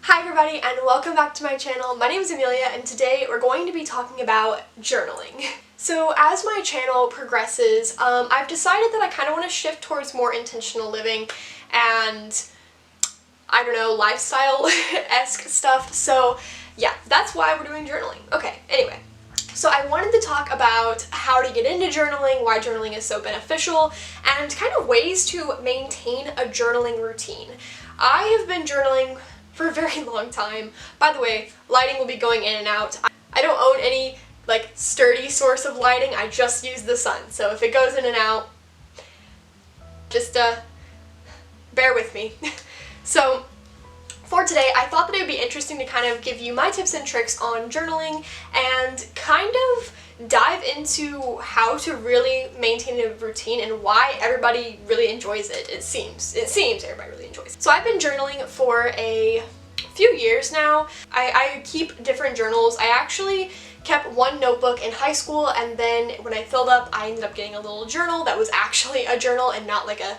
Hi everybody and welcome back to my channel. My name is Amelia and today we're going to be talking about journaling. So as my channel progresses, I've decided that I kind of want to shift towards more intentional living and, I don't know, lifestyle-esque stuff. So yeah, that's why we're doing journaling. Okay, anyway. So I wanted to talk about how to get into journaling, why journaling is so beneficial, and kind of ways to maintain a journaling routine. I have been journaling for a very long time. By the way, lighting will be going in and out. I don't own any sturdy source of lighting, I just use the sun. So if it goes in and out, just bear with me. So for today, I thought that it would be interesting to kind of give you my tips and tricks on journaling and kind of dive into how to really maintain a routine and why everybody really enjoys it. It seems everybody really enjoys it. So I've been journaling for a few years now. I keep different journals. I actually kept one notebook in high school, and then when I filled up, I ended up getting a little journal that was actually a journal and not like a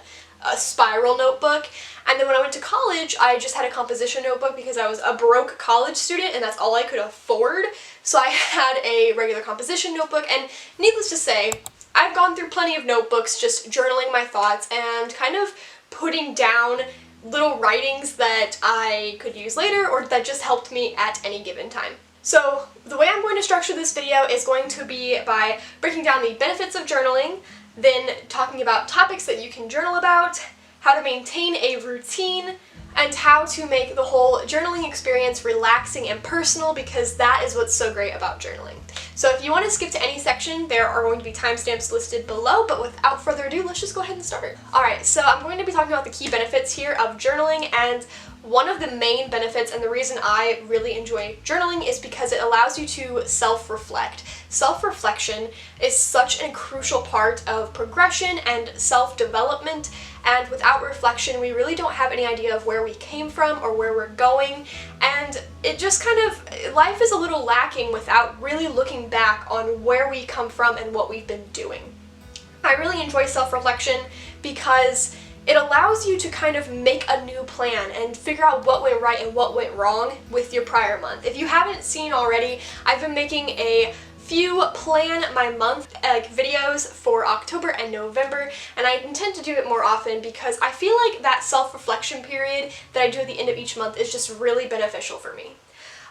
spiral notebook. And then when I went to college, I just had a composition notebook because I was a broke college student and that's all I could afford. So I had a regular composition notebook, and needless to say, I've gone through plenty of notebooks just journaling my thoughts and kind of putting down little writings that I could use later or that just helped me at any given time. So the way I'm going to structure this video is going to be by breaking down the benefits of journaling, then talking about topics that you can journal about, how to maintain a routine, and how to make the whole journaling experience relaxing and personal, because that is what's so great about journaling. So if you want to skip to any section, there are going to be timestamps listed below, but without further ado, let's just go ahead and start. Alright, so I'm going to be talking about the key benefits here of journaling, and one of the main benefits and the reason I really enjoy journaling is because it allows you to self-reflect. Self-reflection is such a crucial part of progression and self-development, and without reflection we really don't have any idea of where we came from or where we're going, and it just kind of, life is a little lacking without really looking back on where we come from and what we've been doing. I really enjoy self-reflection because it allows you to kind of make a new plan and figure out what went right and what went wrong with your prior month. If you haven't seen already, I've been making a few plan my month videos for October and November, and I intend to do it more often because I feel like that self-reflection period that I do at the end of each month is just really beneficial for me.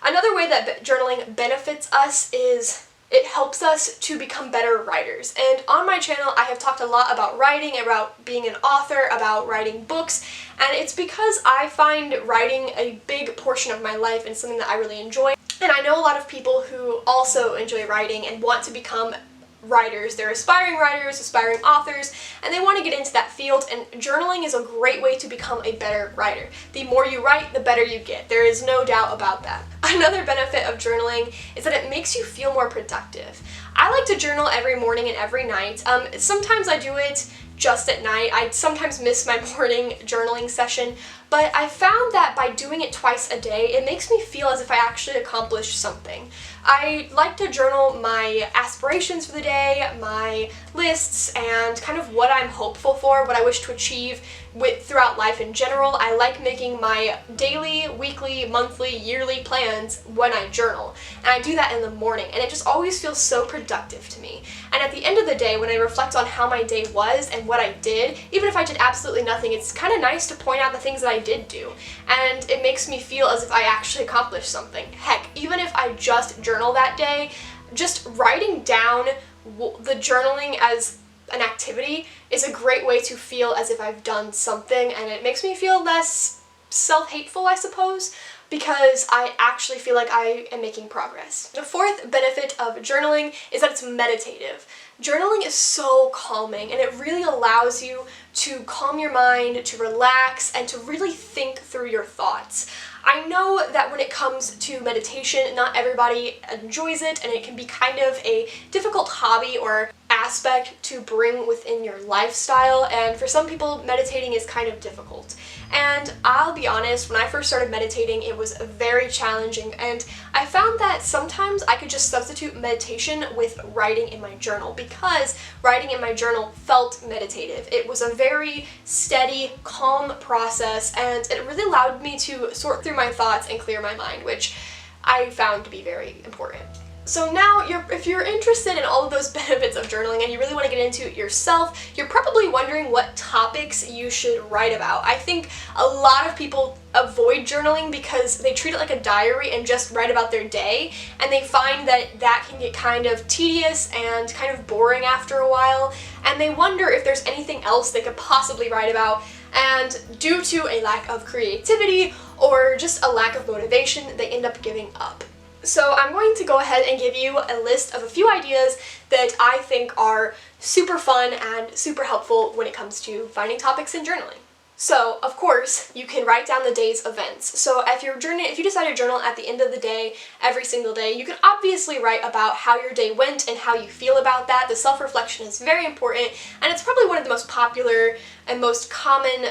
Another way that journaling benefits us is it helps us to become better writers. And on my channel, I have talked a lot about writing, about being an author, about writing books, and it's because I find writing a big portion of my life and something that I really enjoy. And I know a lot of people who also enjoy writing and want to become writers. They're aspiring writers, aspiring authors, and they want to get into that field, and journaling is a great way to become a better writer. The more you write, the better you get. There is no doubt about that. Another benefit of journaling is that it makes you feel more productive. I like to journal every morning and every night. Sometimes I do it just at night. I sometimes miss my morning journaling session, but I found that by doing it twice a day, it makes me feel as if I actually accomplished something. I like to journal my aspirations for the day, my lists, and kind of what I'm hopeful for, what I wish to achieve throughout life in general. I like making my daily, weekly, monthly, yearly plans when I journal, and I do that in the morning, and it just always feels so productive to me. And at the end of the day, when I reflect on how my day was and what I did, even if I did absolutely nothing, it's kind of nice to point out the things that I did do, and it makes me feel as if I actually accomplished something. Heck, even if I just journal that day, just writing down the journaling as an activity is a great way to feel as if I've done something, and it makes me feel less self-hateful, I suppose, because I actually feel like I am making progress. The fourth benefit of journaling is that it's meditative. Journaling is so calming, and it really allows you to calm your mind, to relax, and to really think through your thoughts. I know that when it comes to meditation, not everybody enjoys it, and it can be kind of a difficult hobby or aspect to bring within your lifestyle, and for some people, meditating is kind of difficult. And I'll be honest, when I first started meditating, it was very challenging, and I found that sometimes I could just substitute meditation with writing in my journal, because writing in my journal felt meditative. It was a very steady, calm process, and it really allowed me to sort through my thoughts and clear my mind, which I found to be very important. So now, if you're interested in all of those benefits of journaling and you really want to get into it yourself, you're probably wondering what topics you should write about. I think a lot of people avoid journaling because they treat it like a diary and just write about their day, and they find that that can get kind of tedious and kind of boring after a while, and they wonder if there's anything else they could possibly write about, and due to a lack of creativity or just a lack of motivation, they end up giving up. So I'm going to go ahead and give you a list of a few ideas that I think are super fun and super helpful when it comes to finding topics in journaling. So, of course, you can write down the day's events. So if you decide to journal at the end of the day, every single day, you can obviously write about how your day went and how you feel about that. The self-reflection is very important, and it's probably one of the most popular and most common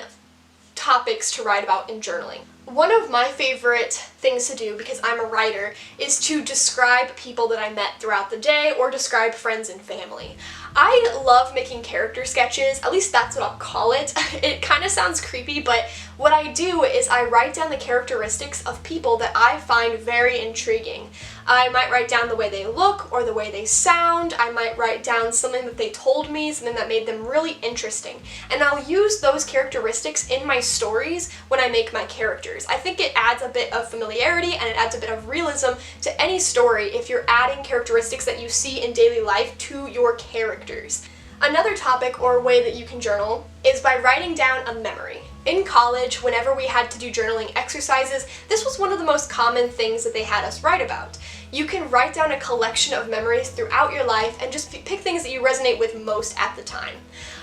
topics to write about in journaling. One of my favorite things to do, because I'm a writer, is to describe people that I met throughout the day or describe friends and family. I love making character sketches, at least that's what I'll call it. It kind of sounds creepy, but what I do is I write down the characteristics of people that I find very intriguing. I might write down the way they look or the way they sound. I might write down something that they told me, something that made them really interesting. And I'll use those characteristics in my stories when I make my characters. I think it adds a bit of familiarity and it adds a bit of realism to any story if you're adding characteristics that you see in daily life to your characters. Another topic or way that you can journal is by writing down a memory. In college, whenever we had to do journaling exercises, this was one of the most common things that they had us write about. You can write down a collection of memories throughout your life and just pick things that you resonate with most at the time.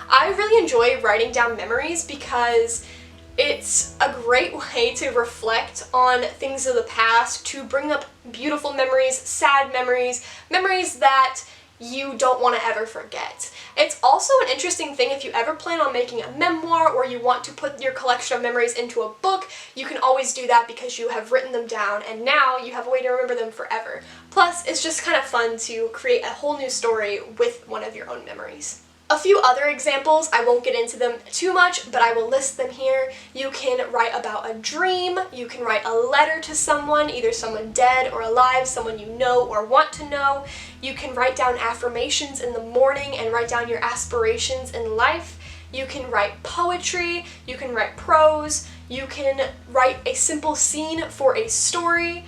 I really enjoy writing down memories because it's a great way to reflect on things of the past, to bring up beautiful memories, sad memories, memories that you don't want to ever forget. It's also an interesting thing if you ever plan on making a memoir or you want to put your collection of memories into a book, you can always do that because you have written them down and now you have a way to remember them forever. Plus, it's just kind of fun to create a whole new story with one of your own memories. A few other examples, I won't get into them too much, but I will list them here. You can write about a dream, you can write a letter to someone, either someone dead or alive, someone you know or want to know. You can write down affirmations in the morning and write down your aspirations in life. You can write poetry, you can write prose, you can write a simple scene for a story,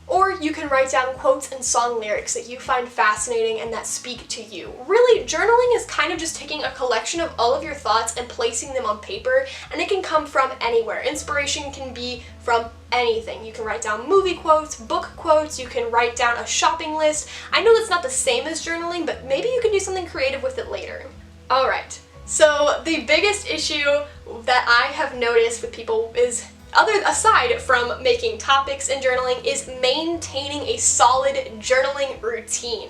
or you can write down quotes and song lyrics that you find fascinating and that speak to you. Really, journaling is kind of just taking a collection of all of your thoughts and placing them on paper, and it can come from anywhere. Inspiration can be from anything. You can write down movie quotes, book quotes, you can write down a shopping list. I know that's not the same as journaling, but maybe you can do something creative with it later. Alright, so the biggest issue that I have noticed with people is, aside from making topics in journaling, is maintaining a solid journaling routine.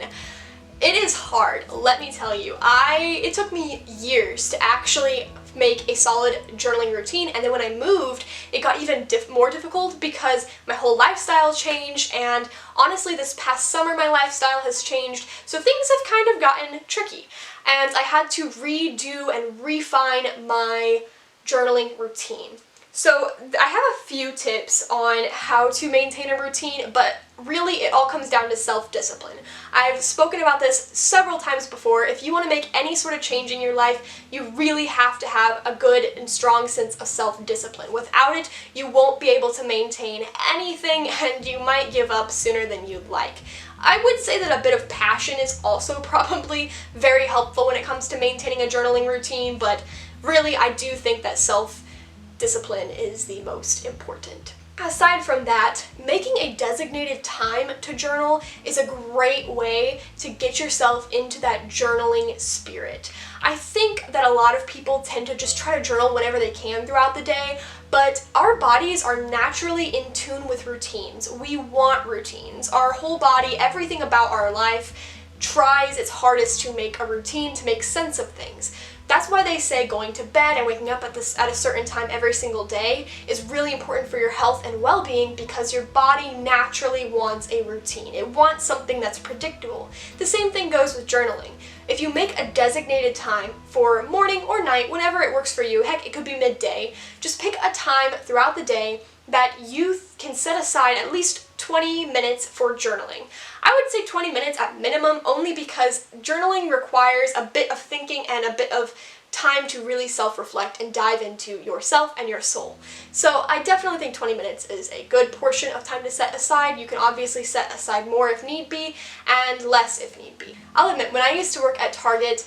It is hard, let me tell you. It took me years to actually make a solid journaling routine, and then when I moved, it got even more difficult because my whole lifestyle changed, and honestly this past summer my lifestyle has changed, so things have kind of gotten tricky, and I had to redo and refine my journaling routine. So I have a few tips on how to maintain a routine, but really it all comes down to self-discipline. I've spoken about this several times before. If you want to make any sort of change in your life, you really have to have a good and strong sense of self-discipline. Without it, you won't be able to maintain anything and you might give up sooner than you'd like. I would say that a bit of passion is also probably very helpful when it comes to maintaining a journaling routine, but really I do think that self-discipline is the most important. Aside from that, making a designated time to journal is a great way to get yourself into that journaling spirit. I think that a lot of people tend to just try to journal whenever they can throughout the day, but our bodies are naturally in tune with routines. We want routines. Our whole body, everything about our life tries its hardest to make a routine, to make sense of things. That's why they say going to bed and waking up at a certain time every single day is really important for your health and well-being, because your body naturally wants a routine. It wants something that's predictable. The same thing goes with journaling. If you make a designated time for morning or night, whenever it works for you, heck, it could be midday, just pick a time throughout the day that you can set aside at least 20 minutes for journaling. I would say 20 minutes at minimum, only because journaling requires a bit of thinking and a bit of time to really self-reflect and dive into yourself and your soul. So I definitely think 20 minutes is a good portion of time to set aside. You can obviously set aside more if need be, and less if need be. I'll admit, when I used to work at Target,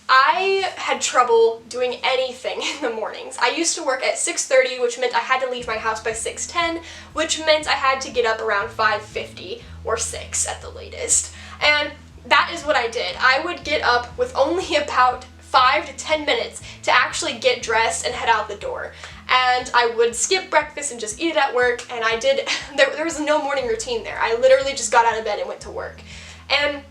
I had trouble doing anything in the mornings. I used to work at 6:30, which meant I had to leave my house by 6:10, which meant I had to get up around 5:50 or 6 at the latest. And that is what I did. I would get up with only about 5 to 10 minutes to actually get dressed and head out the door. And I would skip breakfast and just eat it at work, and there was no morning routine there. I literally just got out of bed and went to work. And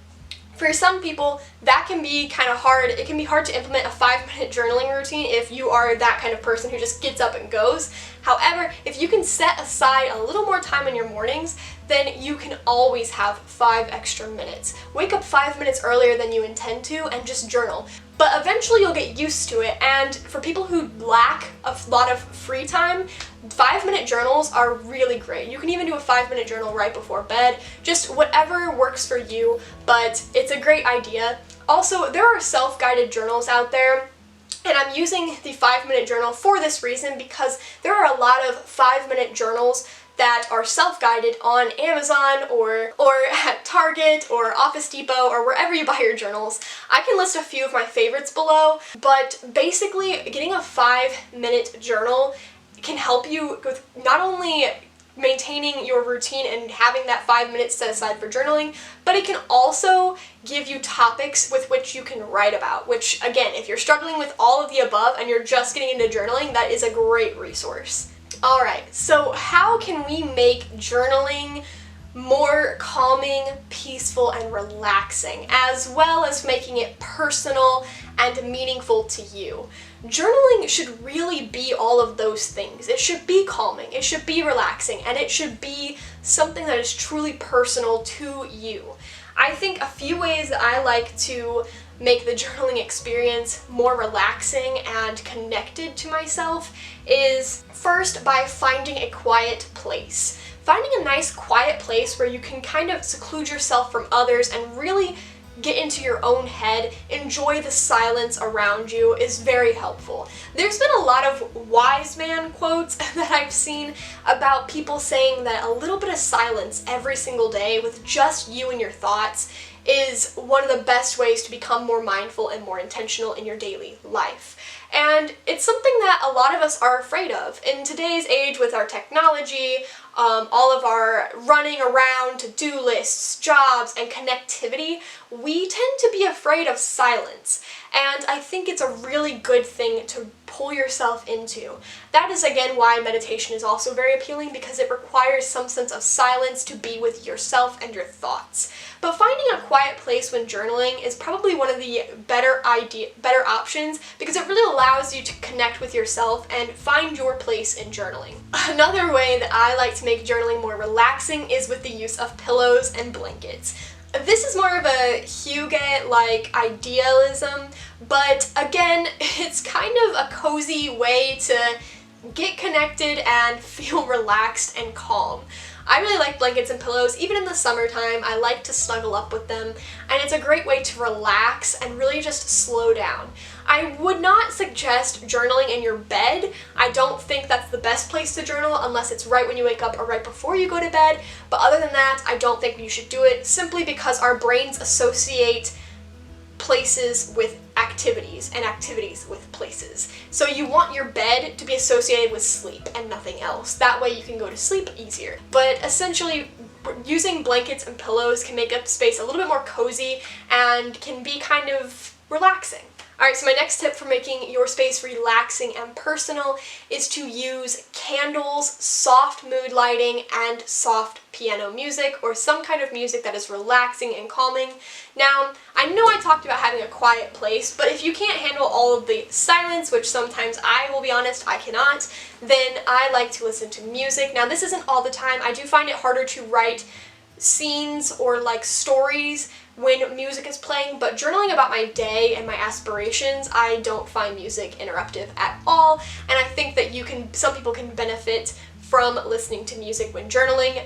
for some people, that can be kind of hard. It can be hard to implement a 5-minute journaling routine if you are that kind of person who just gets up and goes. However, if you can set aside a little more time in your mornings, then you can always have 5 extra minutes. Wake up 5 minutes earlier than you intend to and just journal. But eventually you'll get used to it, and for people who lack a lot of free time, 5-minute journals are really great. You can even do a 5-minute journal right before bed, just whatever works for you, but it's a great idea. Also, there are self-guided journals out there, and I'm using the 5-minute journal for this reason, because there are a lot of 5-minute journals that are self-guided on Amazon or at Target or Office Depot or wherever you buy your journals. I can list a few of my favorites below, but basically getting a 5-minute journal can help you with not only maintaining your routine and having that 5 minutes set aside for journaling, but it can also give you topics with which you can write about, which again, if you're struggling with all of the above and you're just getting into journaling, that is a great resource. Alright, so how can we make journaling more calming, peaceful, and relaxing, as well as making it personal and meaningful to you? Journaling should really be all of those things. It should be calming, it should be relaxing, and it should be something that is truly personal to you. I think a few ways that I like to make the journaling experience more relaxing and connected to myself is first by finding a quiet place. Finding a nice quiet place where you can kind of seclude yourself from others and really get into your own head, enjoy the silence around you, is very helpful. There's been a lot of wise man quotes that I've seen about people saying that a little bit of silence every single day with just you and your thoughts is one of the best ways to become more mindful and more intentional in your daily life. And it's something that a lot of us are afraid of. In today's age with our technology, all of our running around, to-do lists, jobs, and connectivity, we tend to be afraid of silence. And I think it's a really good thing to pull yourself into. That is again why meditation is also very appealing, because it requires some sense of silence to be with yourself and your thoughts. But finding a quiet place when journaling is probably one of the better options, because it really allows you to connect with yourself and find your place in journaling. Another way that I like to make journaling more relaxing is with the use of pillows and blankets. This is more of a Huguet-like idealism, but again, it's kind of a cozy way to get connected and feel relaxed and calm. I really like blankets and pillows. Even in the summertime, I like to snuggle up with them, and it's a great way to relax and really just slow down. I would not suggest journaling in your bed. I don't think that's the best place to journal unless it's right when you wake up or right before you go to bed, but other than that, I don't think you should do it, simply because our brains associate places with activities and activities with places. So you want your bed to be associated with sleep and nothing else. That way you can go to sleep easier. But essentially, using blankets and pillows can make a space a little bit more cozy and can be kind of relaxing. Alright, so my next tip for making your space relaxing and personal is to use candles, soft mood lighting, and soft piano music, or some kind of music that is relaxing and calming. Now, I know I talked about having a quiet place, but if you can't handle all of the silence, which sometimes I will be honest, I cannot, then I like to listen to music. Now, this isn't all the time. I do find it harder to write scenes or like stories when music is playing, but journaling about my day and my aspirations, I don't find music interruptive at all, and I think that some people can benefit from listening to music when journaling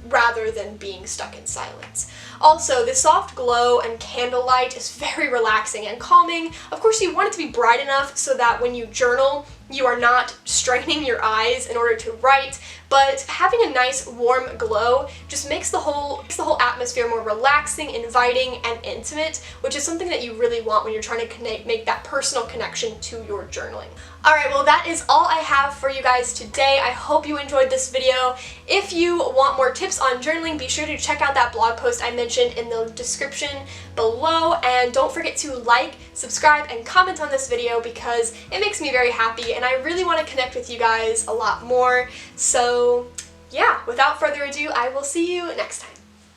rather than being stuck in silence. Also, the soft glow and candlelight is very relaxing and calming. Of course, you want it to be bright enough so that when you journal, you are not straining your eyes in order to write, but having a nice warm glow just makes the whole atmosphere more relaxing, inviting, and intimate, which is something that you really want when you're trying to make that personal connection to your journaling. Alright, well that is all I have for you guys today. I hope you enjoyed this video. If you want more tips on journaling, be sure to check out that blog post I mentioned in the description below, and don't forget to like, subscribe, and comment on this video because it makes me very happy and I really want to connect with you guys a lot more. So yeah, without further ado, I will see you next time.